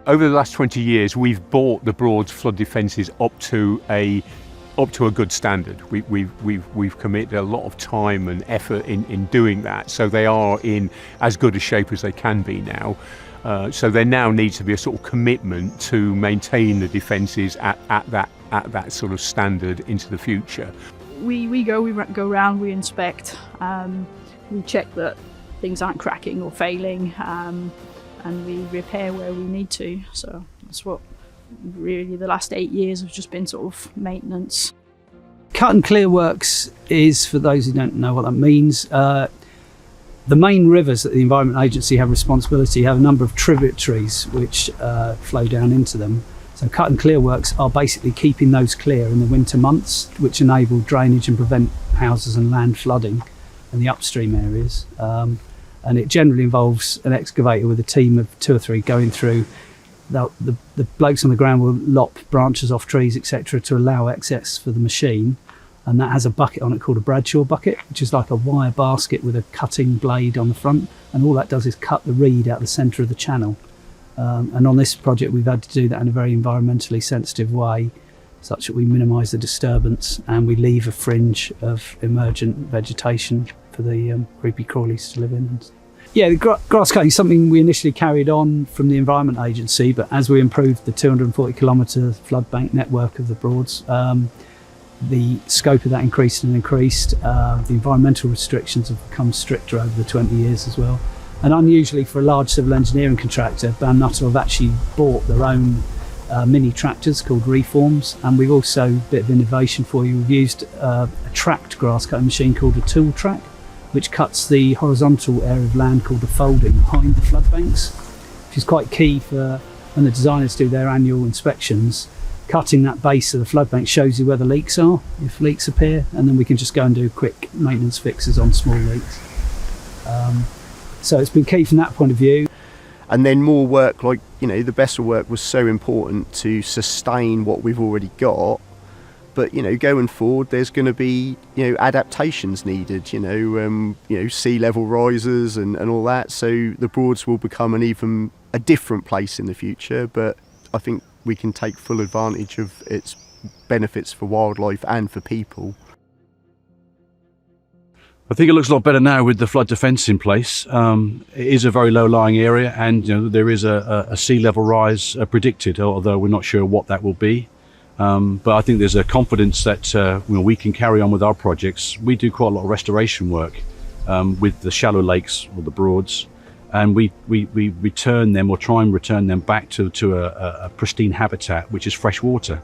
over the last 20 years, we've brought the Broad's flood defences up to a good standard. We've committed a lot of time and effort in doing that, so they are in as good a shape as they can be now. So there now needs to be a sort of commitment to maintain the defences at that sort of standard into the future. We go around, we inspect, we check that things aren't cracking or failing, and we repair where we need to. So that's what really the last 8 years have just been sort of maintenance. Cut and clear works is, for those who don't know what that means, the main rivers that the Environment Agency have responsibility have a number of tributaries which flow down into them. So cut and clear works are basically keeping those clear in the winter months, which enable drainage and prevent houses and land flooding in the upstream areas. And it generally involves an excavator with a team of 2 or 3 going through. The blokes on the ground will lop branches off trees, etc., to allow access for the machine. And that has a bucket on it called a Bradshaw bucket, which is like a wire basket with a cutting blade on the front. And all that does is cut the reed out the centre of the channel. And on this project, we've had to do that in a very environmentally sensitive way, such that we minimise the disturbance and we leave a fringe of emergent vegetation for the creepy crawlies to live in. Yeah, the grass cutting is something we initially carried on from the Environment Agency, but as we improved the 240 kilometre flood bank network of the Broads, the scope of that increased and increased. The environmental restrictions have become stricter over the 20 years as well. And unusually for a large civil engineering contractor, Brown Nuttall have actually bought their own mini tractors called reforms, and we've also, a bit of innovation for you, we've used a tracked grass cutting machine called a tool track, which cuts the horizontal area of land called a folding behind the flood banks, which is quite key for when the designers do their annual inspections. Cutting that base of the flood bank shows you where the leaks are, if leaks appear, and then we can just go and do quick maintenance fixes on small leaks. So it's been key from that point of view. And then more work, like, the Bessel work was so important to sustain what we've already got. But, going forward, there's going to be, adaptations needed, sea level rises and all that. So the Broads will become a different place in the future. But I think we can take full advantage of its benefits for wildlife and for people. I think it looks a lot better now with the flood defence in place. It is a very low-lying area, and there is a sea level rise predicted, although we're not sure what that will be. But I think there's a confidence that we can carry on with our projects. We do quite a lot of restoration work with the shallow lakes or the Broads, and we return them, or try and return them back to a pristine habitat, which is fresh water.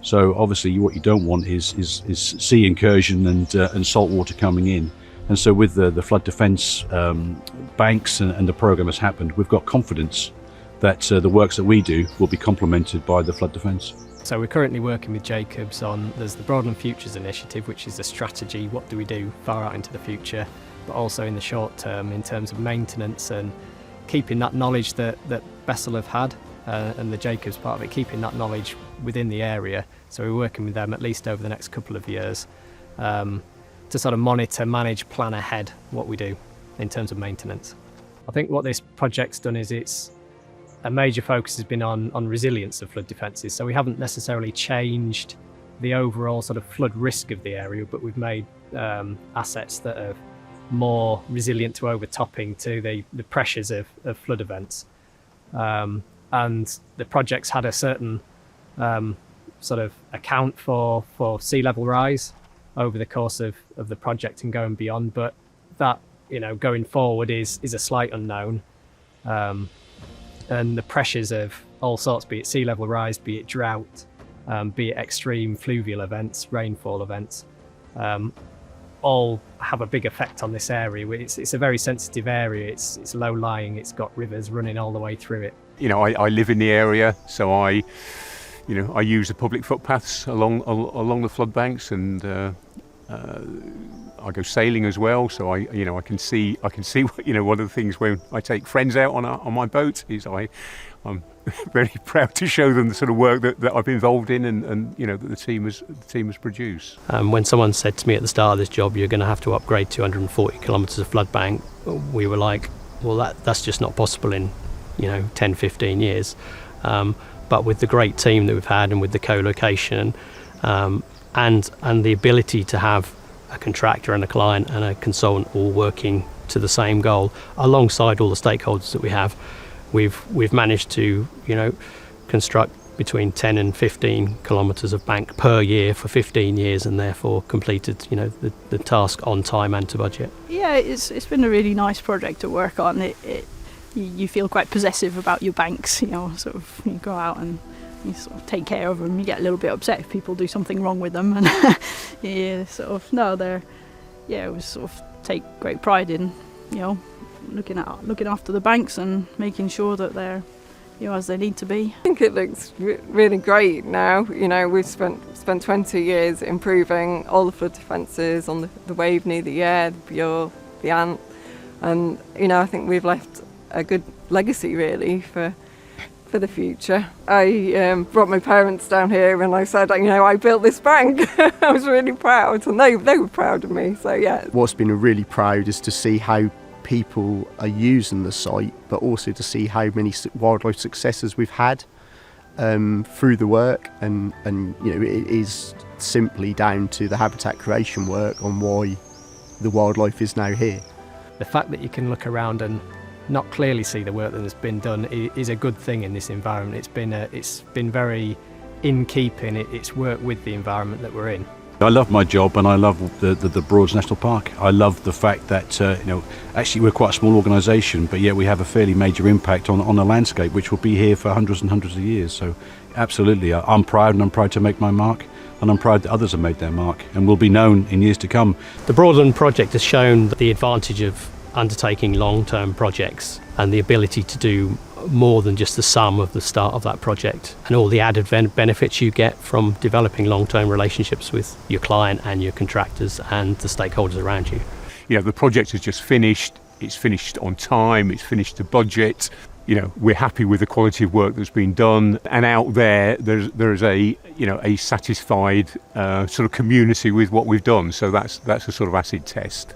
So obviously what you don't want is sea incursion and salt water coming in. And so with the flood defence banks and the programme has happened, we've got confidence that the works that we do will be complemented by the flood defence. So we're currently working with Jacobs on, there's the Broadland Futures Initiative, which is a strategy, what do we do far out into the future, but also in the short term in terms of maintenance and keeping that knowledge that Bessel have had, and the Jacobs part of it, keeping that knowledge within the area. So we're working with them at least over the next couple of years to sort of monitor, manage, plan ahead what we do in terms of maintenance. I think what this project's done is it's a major focus has been on resilience of flood defences. So we haven't necessarily changed the overall sort of flood risk of the area, but we've made assets that are more resilient to overtopping to the pressures of flood events. And the project's had a certain sort of account for sea level rise over the course of the project and going beyond, but that, going forward is a slight unknown. And the pressures of all sorts, be it sea level rise, be it drought, be it extreme fluvial events, rainfall events, all have a big effect on this area. It's a very sensitive area, it's low lying, it's got rivers running all the way through it. I live in the area, so I use the public footpaths along the flood banks, and I go sailing as well. So I can see one of the things when I take friends out on my boat is I'm very proud to show them the sort of work that I've been involved in, and that the team has produced. When someone said to me at the start of this job, you're going to have to upgrade 240 kilometres of flood bank, we were like, well, that's just not possible in 10-15 years. but with the great team that we've had and with the co-location and the ability to have a contractor and a client and a consultant all working to the same goal alongside all the stakeholders that we have, we've managed to construct between 10 and 15 kilometres of bank per year for 15 years and therefore completed the task on time and to budget. Yeah, it's been a really nice project to work on. You feel quite possessive about your banks, sort of you go out and you sort of take care of them. You get a little bit upset if people do something wrong with them, and we sort of take great pride in looking after the banks and making sure that they're as they need to be. I think it looks really great now. We've spent 20 years improving all the flood defences on the Waveney, the Yare, the Bure, the Ant, and I think we've left a good legacy really for the future. I brought my parents down here and I said, I built this bank. I was really proud, and they were proud of me. So yeah. What's been really proud is to see how people are using the site, but also to see how many wildlife successes we've had through the work, and it is simply down to the habitat creation work on why the wildlife is now here. The fact that you can look around and not clearly see the work that has been done is a good thing in this environment. It's been very in keeping. It's worked with the environment that we're in. I love my job and I love the Broads National Park. I love the fact that actually we're quite a small organisation, but yet we have a fairly major impact on the landscape, which will be here for hundreds and hundreds of years. So absolutely, I'm proud, and I'm proud to make my mark, and I'm proud that others have made their mark and will be known in years to come. The Broadland project has shown the advantage of undertaking long-term projects and the ability to do more than just the sum of the start of that project, and all the added benefits you get from developing long-term relationships with your client and your contractors and the stakeholders around you. The project is just finished. It's finished on time. It's finished to budget. We're happy with the quality of work that's been done, and out there's a satisfied sort of community with what we've done. So that's a sort of acid test.